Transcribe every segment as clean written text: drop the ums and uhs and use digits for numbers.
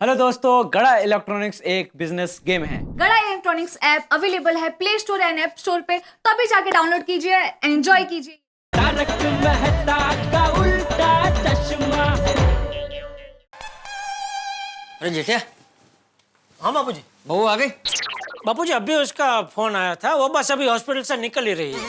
Hello दोस्तों, गड़ा electronics एक बिजनेस गेम है। गड़ा इलेक्ट्रॉनिक्स ऐप अवेलेबल है play store and app store पे, तो अभी जाके डाउनलोड कीजिए, एंजॉय कीजिए। तारक मेहता का उल्टा चश्मा। अरे जेठिया। हाँ बापूजी। बहू आ गई? बापूजी अभी उसका फोन आया था, वो बस अभी हॉस्पिटल से निकल ही रही है।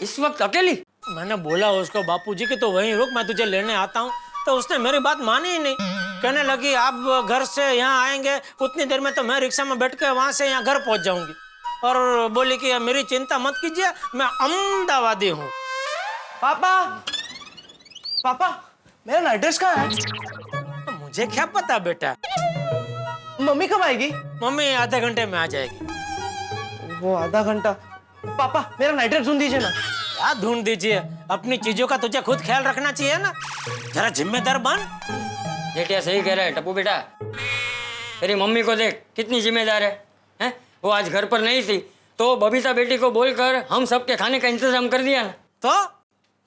इस वक्त अकेली? मैंने बोला उसको बापूजी कि तो वहीं रुक, मैं तुझे लेने आता हूँ, तो उसने मेरी बात मानी ही नहीं। कहने लगी आप घर से यहाँ आएंगे उतनी देर में तो मैं रिक्शा में बैठ के वहाँ से यहाँ घर पहुँच जाऊंगी, और बोली कि मेरी चिंता मत कीजिए, मैं अहमदाबादी हूँ। पापा पापा मेरा नाइट ड्रेस कहाँ है? मुझे क्या पता बेटा। मम्मी कब आएगी? मम्मी आधे घंटे में आ जाएगी। वो आधा घंटा। पापा मेरा नाइट ड्रेस ढूंढ दीजिए ना। क्या ढूंढ दीजिए, अपनी चीजों का तुझे खुद ख्याल रखना चाहिए ना, जरा जिम्मेदार बन। जेठिया सही कह रहा है टप्पू बेटा। तेरी मम्मी को देख कितनी जिम्मेदार है, हैं? वो आज घर पर नहीं थी तो बबीता बेटी को बोलकर हम सबके खाने का इंतजाम कर दिया ना। तो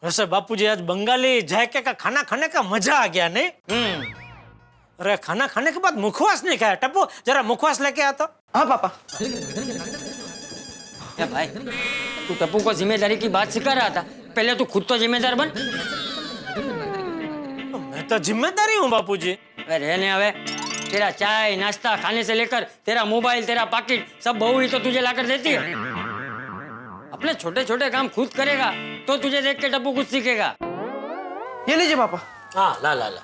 वैसे बापूजी आज बंगाली जायके का खाना खाने का मजा आ गया नहीं? अरे खाना खाने के बाद मुखवास नहीं खाया। टप्पू जरा मुखवास लेके आ तो। हाँ पापा। ए भाई, तू टप्पू को जिम्मेदारी की बात सिखा रहा था, पहले तू खुद तो जिम्मेदार बन। मैं तो जिम्मेदारी हूँ बापूजी। अरे रहने हवे, तेरा चाय नाश्ता खाने से लेकर तेरा मोबाइल तेरा पाकिट सब बहू ही तो तुझे लाकर देती है। अपने छोटे छोटे काम खुद करेगा तो तुझे देख के टप्पू कुछ सीखेगा। ये लीजिए पापा। हाँ ला ला ला।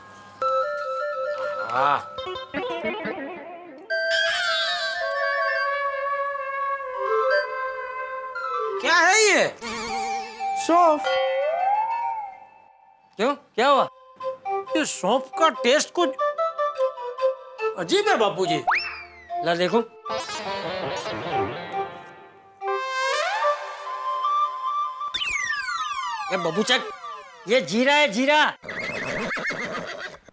हाँ क्या है ये? सौंफ। क्यों, क्या हुआ? ये सौंफ का टेस्ट कुछ अजीब है बापूजी। ला देखो। ये बबूचक, ये जीरा है जीरा।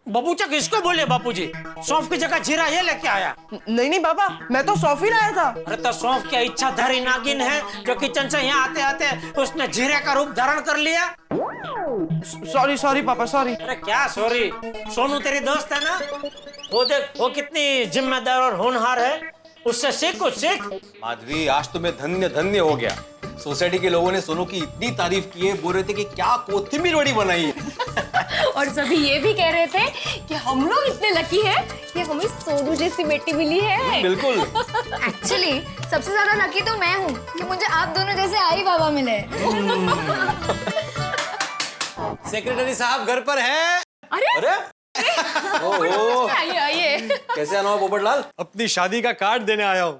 बबूचक इसको बोले बापूजी, सौंफ की जगह जीरा ये लेके आया। नहीं नहीं पापा, मैं तो सौंफ ही लाया था। अरे तो सौंफ क्या इच्छाधारी नागिन है जो किचन से यहाँ आते आते उसने जीरे का रूप धारण कर लिया? सॉरी सॉरी पापा, सॉरी। अरे क्या सॉरी, सोनू तेरी दोस्त है ना, वो देख वो कितनी जिम्मेदार और होनहार है, उससे सीख कुछ सीख। माधवी, आज तो मैं धन्य धन्य हो गया। सोसाइटी के लोगों ने सोनू की इतनी तारीफ की है, बोल रहे थे कि क्या कोथिंबीर वड़ी बनाई है। और सभी ये भी कह रहे थे कि हम लोग इतने लकी हैं कि हमें सोनू जैसी बेटी मिली है। बिल्कुल। एक्चुअली सबसे ज्यादा लकी तो मैं हूँ कि मुझे आप दोनों जैसे आई बाबा मिले। सेक्रेटरी साहब घर पर है? अरे अरे ओहो, आइए आइए। कैसे आना हुआ पोपटलाल? अपनी शादी का कार्ड देने आया हूँ।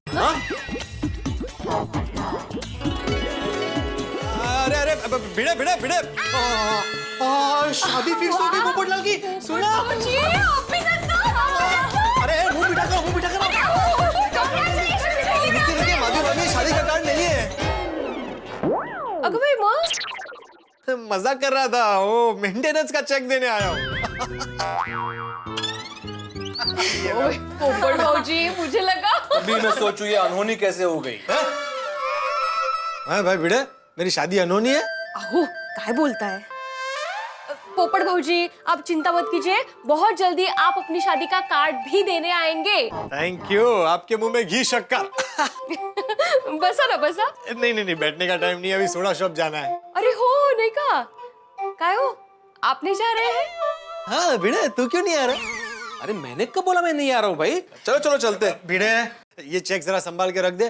अरे अरे भिड़े भिड़े भिड़े। शादी फिक्स हो गई पोपटलाल की। सुना? अरे मुंह बिठा करो, मुंह बिठा करो। रुकिए, माधवी भाभी, शादी का कार्ड नहीं है। अगर भाई माँ मजाक कर रहा था, वो मेंटेनेंस का चेक देने आया हूँ। पोपट भाऊजी, मुझे लगा। अभी मैं सोचूं ये अनहोनी कैसे हो गई। हाँ भाई भिड़े, मेरी शादी अनहोनी है। आहो, काय बोलता है? पोपट भाऊजी आप चिंता मत कीजिए, बहुत जल्दी आप अपनी शादी का कार्ड भी देने आएंगे। Thank you. आपके मुंह में घी शक्कर। बसा ना बसा। नहीं नहीं नहीं, बैठने का टाइम नहीं है, अभी सोडा शॉप जाना है। अरे हो नहीं कहा, काय हो आप नहीं जा रहे हैं? हाँ भिड़े, तू क्यों नहीं आ रहा? अरे मैंने कब बोला मैं नहीं आ रहा हूँ भाई। चलो चलो चलते। भिड़े, ये चेक जरा संभाल के रख दे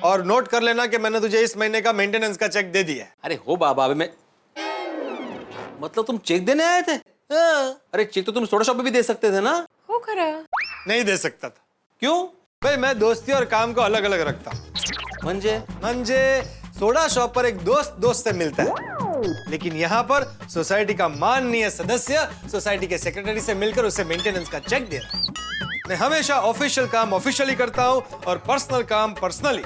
और नोट कर लेना कि मैंने तुझे इस महीने का मेंटेनेंस का चेक दे दिया है। अरे हो बाबा, अभी मैं मतलब तुम चेक देने आए थे? हाँ। अरे चेक तो तुम सोडा शॉप पे भी दे सकते थे ना। हो खरा? नहीं दे सकता था। क्यों? भाई मैं दोस्ती और काम को अलग अलग रखता हूँ। मंजे सोडा शॉप पर एक दोस्त दोस्त से मिलता है, लेकिन यहाँ पर सोसाइटी का माननीय सदस्य सोसाइटी के सेक्रेटरी से मिलकर उसे मेंटेनेंस का चेक दे रहा है। मैं हमेशा ऑफिशियल काम ऑफिशियली करता हूँ और पर्सनल काम पर्सनली।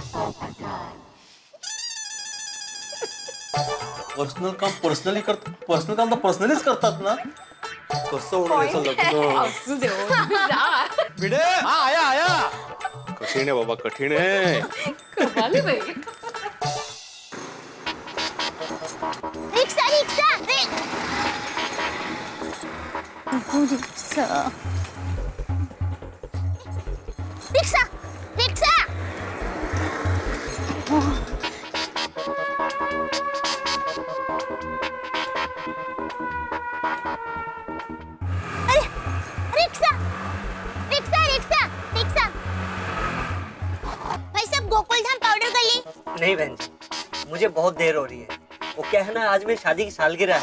पर्सनल काम पर्सनली करता, पर्सनल काम तो पर्सनलीच करतात ना। कसं होणार याचं लग्न? असू दे हो. भिड़े, हाँ आया आया। कठीण आहे बाबा, कठीण आहे। कमाल है भाई. Rickshaw rickshaw rickshaw rickshaw. अरे रिक्शा रिक्शा रिक्शा रिक्शा। भाई साहब गोकुलधाम पाउडर गली। नहीं बहन जी, मुझे बहुत देर हो रही है। वो क्या है ना, आज मेरी शादी की सालगिरह है,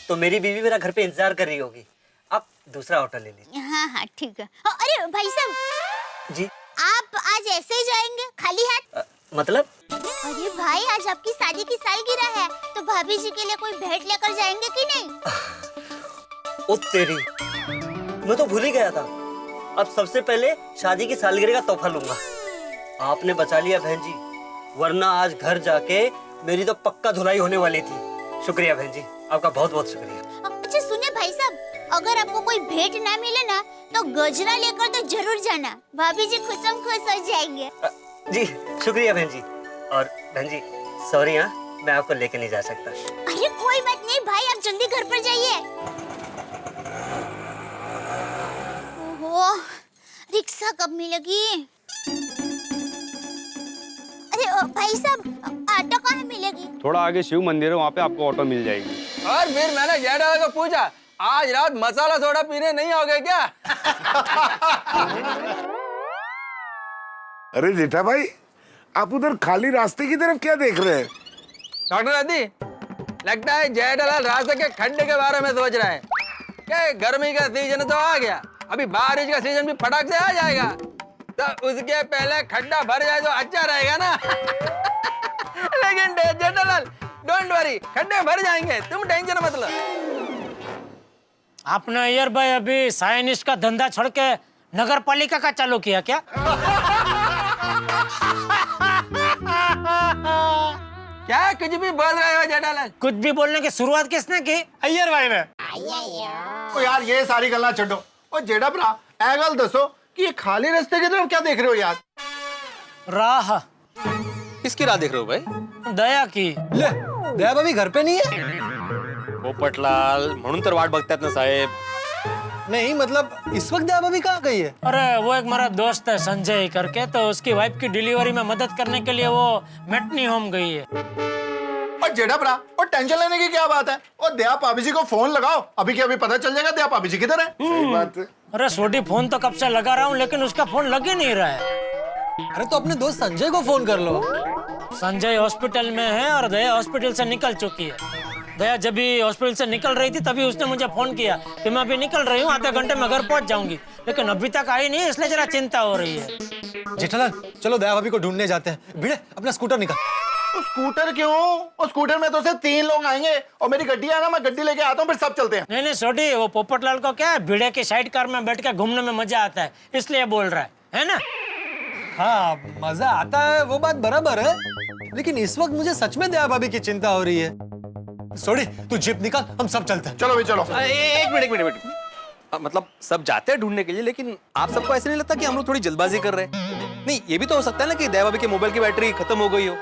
तो मेरी बीवी मेरा घर पे इंतजार कर रही होगी। आप दूसरा ऑटो ले लीजिए। हाँ हाँ ठीक है। अरे भाई साहब जी आप आज ऐसे ही जाएंगे खाली हाथ? मतलब? अरे भाई आज आपकी शादी की सालगिरह है, तो भाभी जी के लिए कोई भेंट लेकर जाएंगे कि नहीं? ओ तेरी, मैं तो भूल ही गया था। अब सबसे पहले शादी की सालगिरह का तोहफा लूंगा। आपने बचा लिया बहन जी, वरना आज घर जाके मेरी तो पक्का धुलाई होने वाली थी। शुक्रिया बहन जी, आपका बहुत बहुत शुक्रिया। अच्छा सुनिए भाई साहब, अगर आपको कोई भेंट ना मिले ना तो गजरा लेकर तो जरूर जाना, भाभी जी खुशम खुश हो जाएंगे। जी शुक्रिया बहन जी। और बहन जी सॉरी, हाँ मैं आपको लेके नहीं जा सकता। अरे कोई बात नहीं भाई, आप जल्दी घर पर जाइए। ओहो, रिक्शा कब मिलेगी? अरे भाई साहब ऑटो कहाँ मिलेगी? थोड़ा आगे शिव मंदिर है, वहाँ पे आपको ऑटो मिल जाएगी। और फिर मैंने जेठालाल को पूछा, आज रात मसाला सोडा पीने नहीं आओगे क्या? अरे जेठा भाई, आप उधर खाली रास्ते की तरफ क्या देख रहे हैं? डॉक्टर दादी, लगता है जेठालाल रास्ते के खड्डे के बारे में सोच रहा है। क्या गर्मी का सीजन तो आ गया, अभी बारिश का सीजन भी फटाक से आ जाएगा, तो उसके पहले खड्डा भर जाए तो अच्छा रहेगा ना। लेकिन जेठालाल डोंट वरी, खड्डे भर जाएंगे, तुम टेंशन मत लो। आपने यार भाई अभी साइनिस्ट का धंधा छोड़ के नगर पालिका का चालू किया क्या? क्या कुछ भी बोल रहे हो जेठालाल? कुछ भी बोलने की शुरुआत किसने की? अय्यर भाई ने। ओ यार ये सारी गल्ला छोड़ो। ओ जेठा भरा, ए गल दसो कि ये खाली रास्ते की तरफ क्या देख रहे हो यार? राह किसकी राह देख रहे हो भाई? दया की। ले, दया भाभी घर पे नहीं है? पोपटलाल म्हणून तर वाट बघतात ना साहेब। नहीं मतलब इस वक्त दया भाभी कहाँ गई है? अरे वो एक मेरा दोस्त है संजय करके, तो उसकी वाइफ की डिलीवरी में मदद करने के लिए वो मैटनी होम गई है। और जेठा भरा, और टेंशन लेने की क्या बात है? और दया भाभी जी को फोन लगाओ, अभी के अभी पता चल जाएगा दया भाभी जी किधर है। सही बात है। अरे छोटी फोन तो कब से लगा रहा हूँ, लेकिन उसका फोन लग ही नहीं रहा है। अरे तो अपने दोस्त संजय को फोन कर लो। संजय हॉस्पिटल में है और दया हॉस्पिटल से निकल चुकी है। दया जब भी हॉस्पिटल से निकल रही थी तभी उसने मुझे फोन किया कि मैं अभी निकल रही हूँ, आधे घंटे में घर पहुंच जाऊंगी, लेकिन अभी तक आई नहीं, इसलिए जरा चिंता हो रही है। जेठालाल चलो दया भाभी को ढूंढने जाते हैं। भिड़े अपना स्कूटर निकाल। स्कूटर क्यों? और स्कूटर में तो सिर्फ 3 लोग आएंगे, और मेरी गड्डी है ना, मैं गड्डी लेके आता हूँ, फिर सब चलते हैं। नहीं नहीं छोटी, वो पोपटलाल को क्या है, भिड़े की साइड कार में बैठ के घूमने में मजा आता है, इसलिए बोल रहा है ना? हाँ मजा आता है, वो बात बराबर है, लेकिन इस वक्त मुझे सच में दया भाभी की चिंता हो रही है। सोडी तू जीप निकाल, हम सब चलते हैं। चलो भाई चलो। एक मिनट। मतलब सब जाते हैं ढूंढने के लिए, लेकिन आप सबको ऐसे नहीं लगता कि हम लोग थोड़ी जल्दबाजी कर रहे हैं? नहीं, ये भी तो हो सकता है ना कि दया भाभी के मोबाइल की बैटरी खत्म हो गई हो।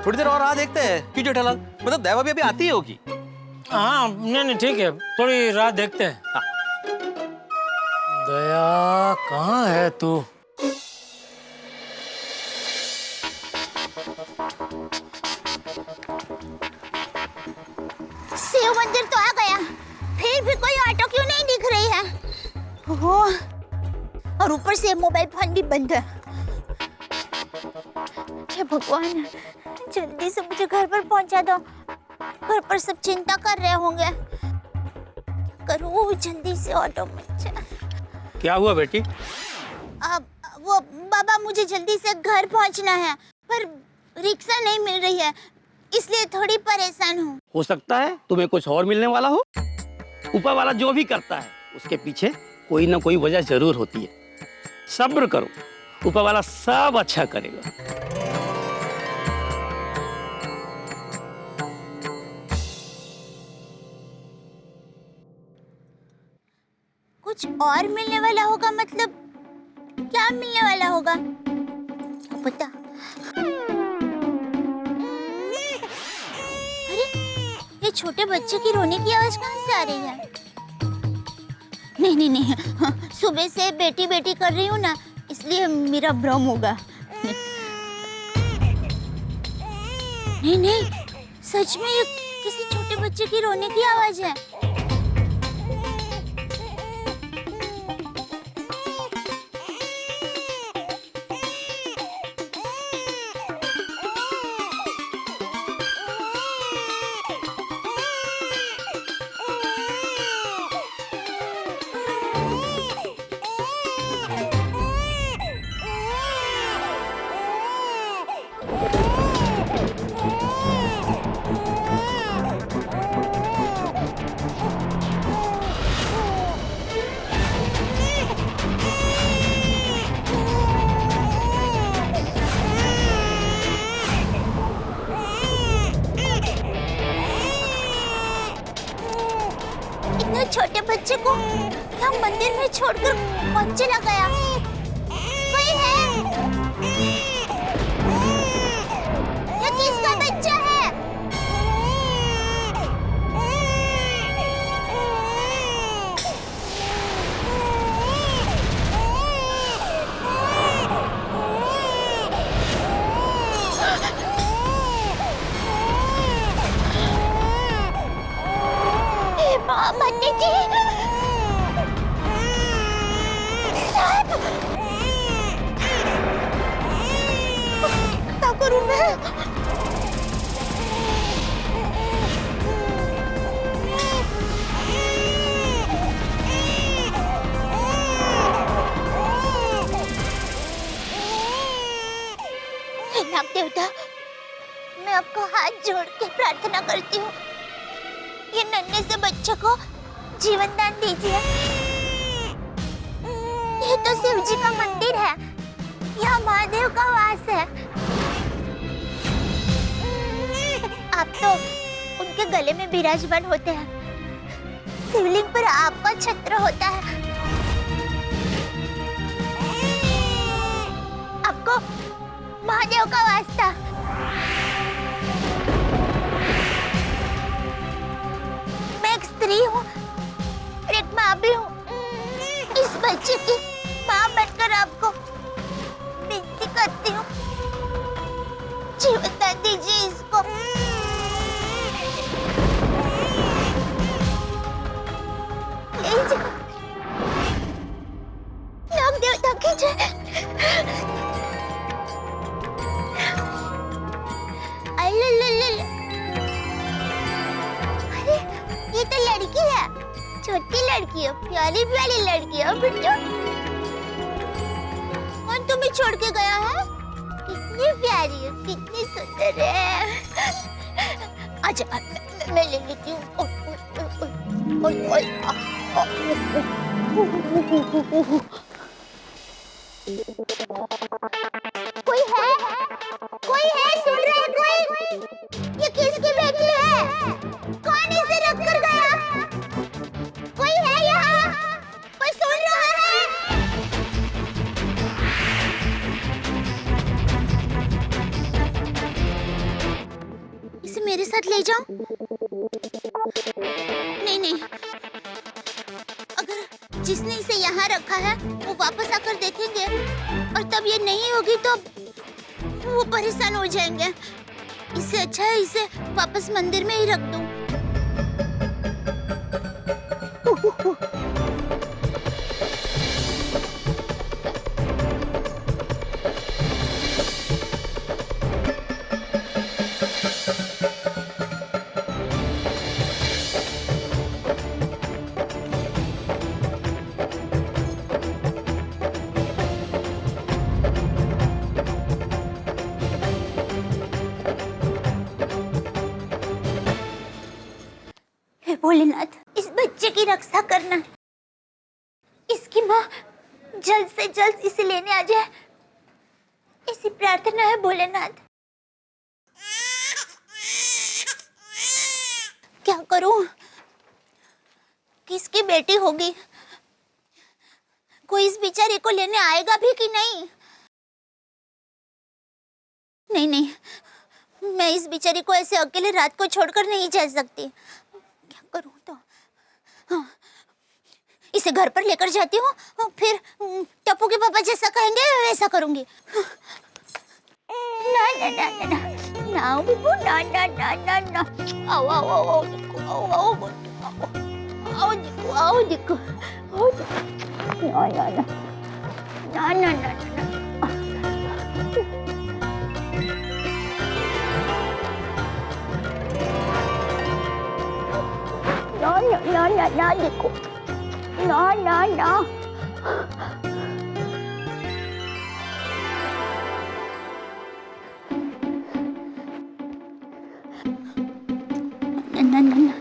थोड़ी देर और राह देखते हैं। क्यों जेठालाल, मतलब दया भाभी अभी आती ही होगी। हाँ नहीं ठीक है, थोड़ी राह देखते हैं। हाँ। दया कहाँ है तू? शिव मंदिर तो आ गया, फिर भी कोई ऑटो क्यों नहीं दिख रही है? ओहो, और ऊपर से मोबाइल फोन भी बंद है। हे भगवान, जल्दी से मुझे घर पर पहुंचा दो, घर पर सब चिंता कर रहे होंगे। करूँ जल्दी से ऑटो में। क्या हुआ बेटी? अब वो बाबा, मुझे जल्दी से घर पहुंचना है, पर रिक्शा नहीं मिल रही है, इसलिए थोड़ी परेशान हूँ। हो सकता है तुम्हें कुछ और मिलने वाला हो। ऊपर वाला जो भी करता है उसके पीछे कोई ना कोई वजह जरूर होती है। सब्र करो, ऊपर वाला सब अच्छा करेगा। कुछ और मिलने वाला होगा, मतलब क्या मिलने वाला होगा क्या पता। अरे ये छोटे बच्चे की रोने की आवाज कहाँ से आ रही है? नहीं नहीं नहीं, हाँ, सुबह से बेटी बेटी कर रही हूँ ना, इसलिए मेरा भ्रम होगा। नहीं नहीं, सच में ये किसी छोटे बच्चे की रोने की आवाज है। इतने छोटे बच्चे को यहाँ मंदिर में छोड़कर कौन चला गया? कोई है? ये किसका बच्चा है? हे माँ, भट्टी जी! साहब! क्या करूं मैं? हे नाग देवता, मैं आपको हाथ जोड़ के प्रार्थना करती हूँ, ये नन्हे से बच्चे को जीवन दान दीजिए। ये तो शिव जी का मंदिर है, यहाँ महादेव का वास है। आप तो उनके गले में विराजमान होते हैं, शिवलिंग पर आपका छत्र होता है। आपको महादेव का वास्ता। मैं एक स्त्री हूँ और एक माँ भी हूँ। इस बच्चे की माँ बनकर आपको विनती करती हूँ, जीवन दान दीजिए इसको। लीजिए। नाग देवता की जय। अल्लल्लल्ल। अरे ये तो लड़की है, छोटी लड़की है, प्यारी प्यारी लड़की है। बिट्टू, कौन तुम्हें छोड़ के गया है? कितनी प्यारी है, कितनी सुंदर है। आजा, मैं ले लेती हूँ। कोई है? कोई है? सुन रहे हैं कोई? ये किसकी बेटी है? कौन इसे रख कर गया? कोई है यहाँ? कोई सुन रहा है? इसे मेरे साथ ले जाऊं? नहीं नहीं, अगर जिसने इसे यहाँ रखा है वो वापस आकर देखेंगे और तब ये नहीं होगी तो वो परेशान हो जाएंगे। इससे अच्छा है इसे वापस मंदिर में ही रख दूं। हे भोलेनाथ, इस बच्चे की रक्षा करना। इसकी माँ जल्द से जल्द इसे लेने आ जाए, ऐसी प्रार्थना है भोलेनाथ। क्या करूं? किसकी बेटी होगी? कोई इस बेचारे को लेने आएगा भी कि नहीं? नहीं नहीं, मैं इस बेचारी को ऐसे अकेले रात को छोड़कर नहीं जा सकती। क्या करूं तो? हाँ, इसे घर पर लेकर जाती हूँ, फिर टप्पू के पापा जैसा कहेंगे वैसा करूंगी। ना ना ना ना ना ना बुबू, ना ना ना ना ना। आओ आओ आओ आओ देखो, आओ आओ आओ देखो, आओ देखो, आओ देखो। ना ना ना ना ना ना ना। ना ना ना ना देखो, ना ना ना। ना ना ना,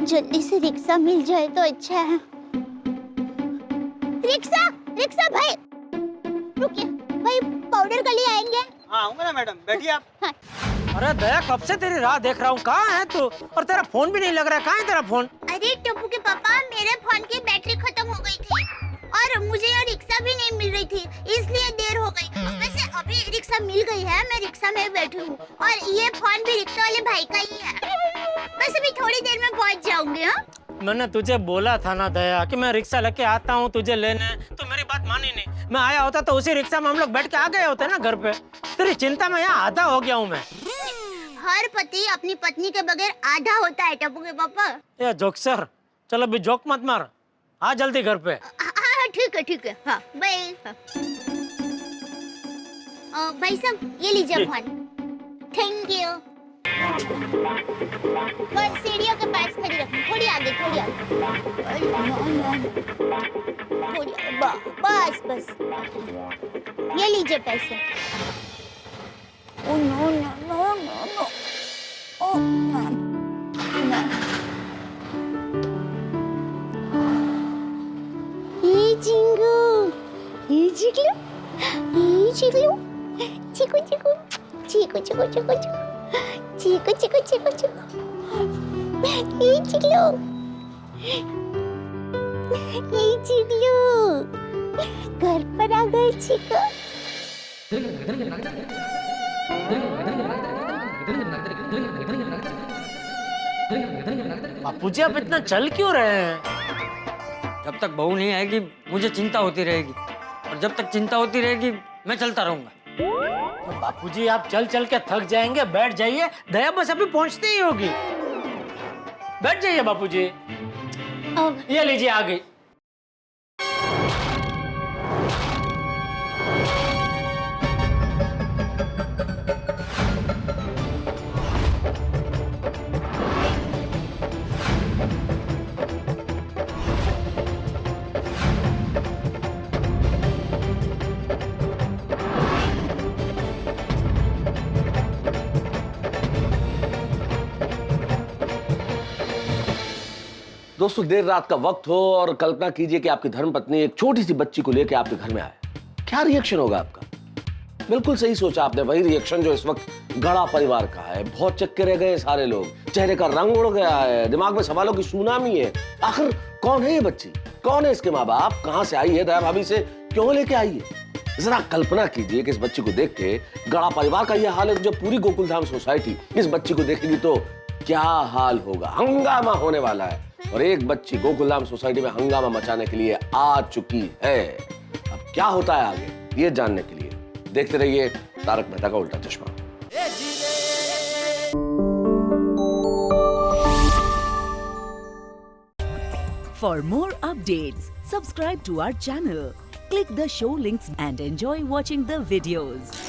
जल्दी से रिक्शा मिल जाए तो अच्छा है। रिक्शा रिक्शा भाई, रुकिए भाई, पाउडर के लिए आएंगे? हाँ आऊंगा ना मैडम, बैठिए आप। हाँ। अरे दया, कब से तेरी राह देख रहा हूँ, कहाँ है तू? और तेरा फोन भी नहीं लग रहा है, कहाँ है तेरा फोन? अरे टप्पू के पापा, मेरे फोन की बैटरी खत्म हो गई थी और मुझे यहाँ रिक्शा भी नहीं मिल रही थी, इसलिए देर हो गई। वैसे अभी रिक्शा मिल गई है, मैं रिक्शा में बैठी हूँ और ये फोन भी रिक्शा वाले भाई का ही है। बस अभी थोड़ी देर में पहुँच जाऊंगी। हाँ, मैंने तुझे बोला था ना दया कि मैं रिक्शा लेके आता हूँ तुझे लेने, तो मेरी बात मानी नहीं। मैं आया होता तो उसी रिक्शा में हम लोग बैठ के आ गए होते ना घर पे। तेरी चिंता में यहाँ आधा हो गया हूँ मैं। हर पति अपनी पत्नी के बगैर आधा होता है टप्पू के पापा। ये जोक्सर, चलो अभी जोक मत मार, आ जल्दी घर पे। ठीक है। हाँ बाय। भाई साहब ये लीजिए फोन। Thank you. बस सीढ़ियों के पास खड़ी रखना, थोड़ी आगे थोड़ी आगे, बस बस। ये लीजिए पैसे। Oh no no no no no, oh no no. ये चिंगू, ये चिकलू, ये चिकलू, चिकू चिकू, चिकू चिकू चिकू चिकू, चिकू चिकू चिकू चिकू, ये चिकलू, ये चिकलू, घर पर आ गए चिकू। बापूजी आप इतना चल क्यों रहे हैं? जब तक बहू नहीं आएगी मुझे चिंता होती रहेगी, और जब तक चिंता होती रहेगी मैं चलता रहूंगा। तो बापूजी आप चल चल के थक जाएंगे, बैठ जाइए, दया बस अभी पहुंचती ही होगी। बैठ जाइए बापूजी। ये लीजिए आ गई। दोस्तों, देर रात का वक्त हो और कल्पना कीजिए कि आपकी धर्मपत्नी एक छोटी सी बच्ची को लेकर आपके घर में आए, क्या रिएक्शन होगा आपका? बिल्कुल सही सोचा आपने, वही रिएक्शन जो इस वक्त गड़ा परिवार का है। बहुत चक्के रह गए सारे लोग, चेहरे का रंग उड़ गया है, दिमाग में सवालों की सुनामी है। आखिर कौन है ये बच्ची, कौन है इसके माँ बाप, कहां से आई है, दया भाभी से क्यों लेके आई है? जरा कल्पना कीजिए कि इस बच्ची को देख के गड़ा परिवार का यह हाल है, जब पूरी गोकुलधाम सोसाइटी इस बच्ची को देखेगी तो क्या हाल होगा। हंगामा होने वाला है, और एक बच्ची गोकुलधाम सोसाइटी में हंगामा मचाने के लिए आ चुकी है। अब क्या होता है आगे, ये जानने के लिए देखते रहिए तारक मेहता का उल्टा चश्मा। For more updates, subscribe to our channel, click the show links and enjoy watching the videos.